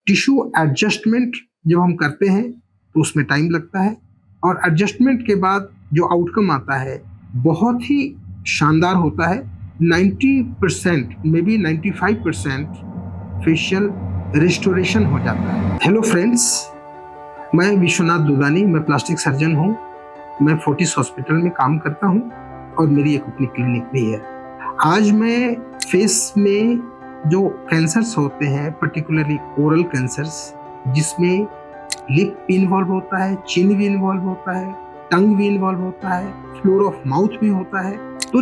Tissue adjustment जब हम करते हैं तो उसमें टाइम लगता है और एडजस्टमेंट के बाद जो आउटकम आता है बहुत ही शानदार होता है। 90% मे बी 95% फेशियल रिस्टोरेशन हो जाता है। हेलो फ्रेंड्स, मैं विश्वनाथ दुदानी, मैं प्लास्टिक सर्जन हूँ। मैं फोर्टिस हॉस्पिटल में काम करता हूँ और मेरी एक अपनी क्लिनिक भी है। आज मैं फेस में जो कैंसर्स होते हैं, पर्टिकुलरली ओरल कैंसर्स, जिसमें लिप भी इन्वॉल्व होता है, चिन भी इन्वॉल्व होता है, टंग भी इन्वॉल्व होता है, फ्लोर ऑफ माउथ भी होता है। तो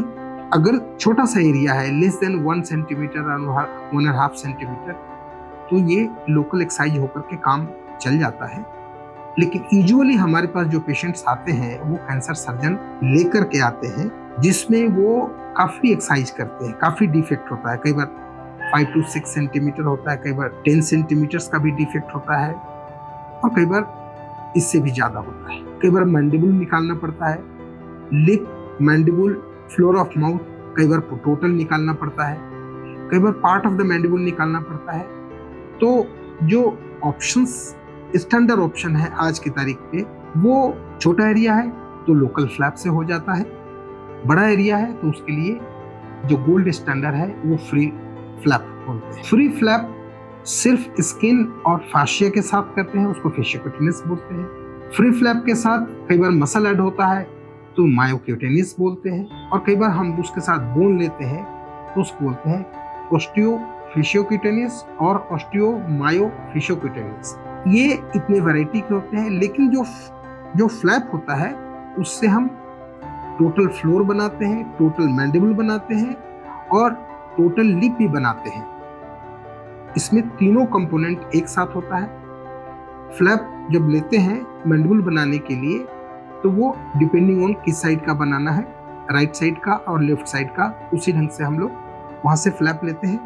अगर छोटा सा एरिया है, लेस देन 1 सेंटीमीटर और 1.5 सेंटीमीटर, तो ये लोकल एक्साइज होकर के काम चल जाता है। लेकिन यूजुअली हमारे पास जो पेशेंट्स आते हैं वो कैंसर सर्जन लेकर के आते हैं, जिसमें वो काफ़ी एक्साइज करते हैं, काफ़ी डिफेक्ट होता है। कई बार 5 to 6 सेंटीमीटर होता है, कई बार 10 सेंटीमीटर्स का भी डिफेक्ट होता है और कई बार इससे भी ज़्यादा होता है। कई बार मैंडिबल निकालना पड़ता है, lip, mandible, floor of mouth, कई बार टोटल निकालना पड़ता है, कई बार पार्ट ऑफ द मैंडिबल निकालना पड़ता है। तो जो ऑप्शंस, स्टैंडर्ड ऑप्शन है आज की तारीख पे, वो छोटा एरिया है तो लोकल फ्लैप से हो जाता है, बड़ा एरिया है तो उसके लिए जो गोल्ड स्टैंडर्ड है वो फ्री फ्लैप बोलते हैं। फ्री फ्लैप सिर्फ स्किन और फाशिया के साथ करते हैं, उसको फेशियोक्यूटेनियस बोलते हैं। फ्री फ्लैप के साथ कई बार मसल ऐड होता है तो मायोक्यूटेनियस बोलते हैं, और कई बार हम उसके साथ बोन लेते हैं तो उसको बोलते हैं ऑस्टियो फेशियोक्यूटेनियस और ऑस्टियो मायोफेशियोक्यूटेनियस। ये इतने वैरायटी के होते हैं, लेकिन जो फ्लैप होता है उससे हम टोटल फ्लोर बनाते हैं, टोटल मैंडिबल बनाते हैं और टोटल लिप भी बनाते हैं। इसमें तीनों कंपोनेंट एक साथ होता है। फ्लैप जब लेते हैं मैंडिबल बनाने के लिए तो वो डिपेंडिंग ऑन किस साइड का बनाना है, राइट साइड का और लेफ्ट साइड का, उसी ढंग से हम लोग वहाँ से फ्लैप लेते हैं।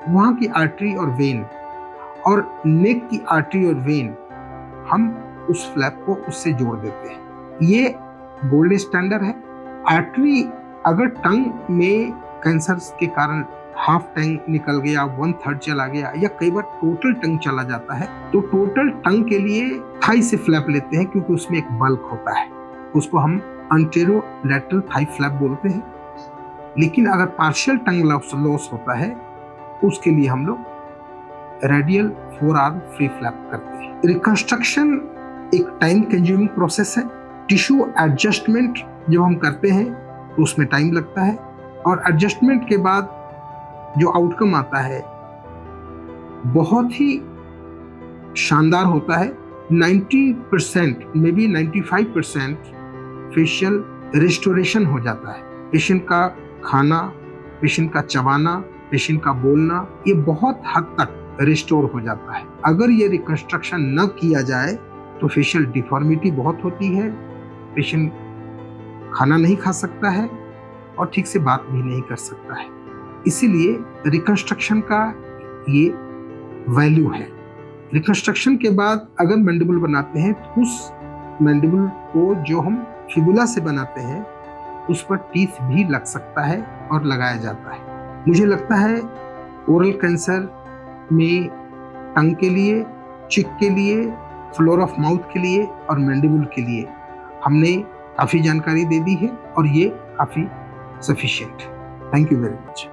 वहाँ की आर्टरी और वेन और नेक की आर्टरी और वेन हम उस फ्लैप को उससे जोड़ देते हैं। ये गोल्ड स्टैंडर्ड है। आर्टरी अगर टंग में कैंसर के कारण हाफ टंग निकल गया, 1/3 चला गया, या कई बार टोटल टंग चला जाता है, तो टोटल टंग के लिए थाई से फ्लैप लेते हैं, क्योंकि उसमें एक बल्क होता है। उसको हम अंटेरो लैटरल थाई फ्लैप बोलते हैं। लेकिन अगर पार्शियल टंग लॉस होता है, उसके लिए हम लोग रेडियल 4 आर्म फ्री फ्लैप करते हैं। रिकंस्ट्रक्शन एक टाइम कंज्यूमिंग प्रोसेस है। टिश्यू एडजस्टमेंट जब हम करते हैं तो उसमें टाइम लगता है और एडजस्टमेंट के बाद जो आउटकम आता है बहुत ही शानदार होता है। 90% मे बी 95% फेशियल रिस्टोरेशन हो जाता है। पेशेंट का खाना, पेशेंट का चबाना, पेशेंट का बोलना, ये बहुत हद तक रिस्टोर हो जाता है। अगर ये रिकंस्ट्रक्शन न किया जाए तो फेशियल डिफॉर्मिटी बहुत होती है, पेशेंट खाना नहीं खा सकता है और ठीक से बात भी नहीं कर सकता है। इसीलिए रिकंस्ट्रक्शन का ये वैल्यू है। रिकंस्ट्रक्शन के बाद अगर मैंडिबल बनाते हैं तो उस मैंडिबल को जो हम फिबुला से बनाते हैं उस पर टीथ भी लग सकता है और लगाया जाता है। मुझे लगता है ओरल कैंसर में टंग के लिए, चिक के लिए, फ्लोर ऑफ माउथ के लिए और मैंडिबल के लिए हमने काफ़ी जानकारी दे दी है और ये काफ़ी sufficient. Thank you very much.